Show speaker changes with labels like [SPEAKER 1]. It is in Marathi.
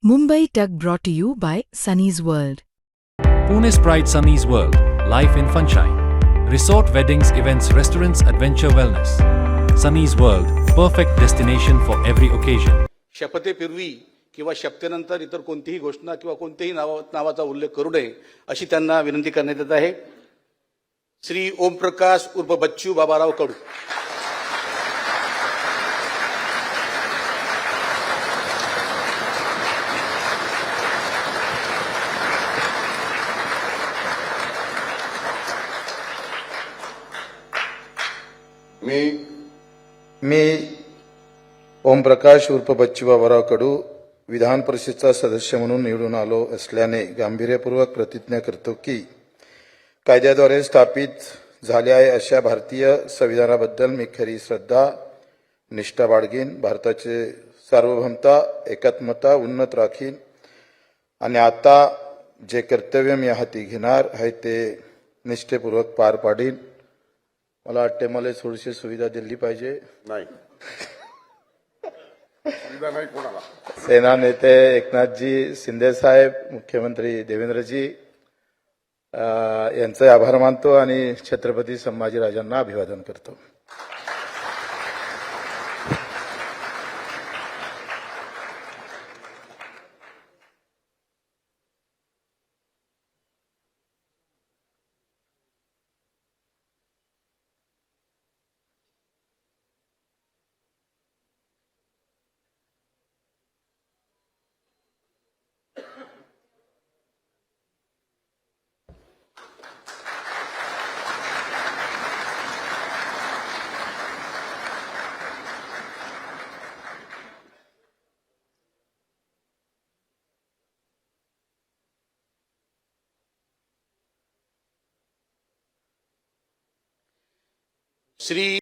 [SPEAKER 1] Mumbai Tug brought to you by Sunny's World.
[SPEAKER 2] Pune's Pride Sunny's World, Life in Funshine. Resort weddings, events, restaurants, adventure wellness. Sunny's World, perfect destination for every occasion.
[SPEAKER 3] शपथेपूर्वी किंवा शपथेनंतर इतर कोणतीही घोषणा किंवा कोणत्याही नावाचा उल्लेख करू नये अशी त्यांना विनंती करण्यात येत आहे. श्री ओमप्रकाश उर्फ बच्चू बाबाराव कडू.
[SPEAKER 4] मी ओमप्रकाश उर्फ बच्चू बाबाराव कडू विधान परिषदेचा सदस्य म्हणून निवडून आलो असल्याने गांभीर्यपूर्वक प्रतिज्ञा करतो की कायद्याद्वारे स्थापित झाले आहे अशा भारतीय संविधानाबद्दल मी खरी श्रद्धा निष्ठा बाळगीन, भारताचे सार्वभौमता एकात्मता उन्नत राखीन आणि आता जे कर्तव्य मी हाती घेणार आहे ते निष्ठेपूर्वक पार पाडीन. मला वाटते मला थोडीशी सुविधा दिली पाहिजे.
[SPEAKER 5] नाही सुविधा नाही कोणाला.
[SPEAKER 4] सेना नेते एकनाथजी शिंदे साहेब, मुख्यमंत्री देवेंद्रजी यांचे आभार मानतो आणि छत्रपती संभाजीराजांना अभिवादन करतो.
[SPEAKER 3] श्री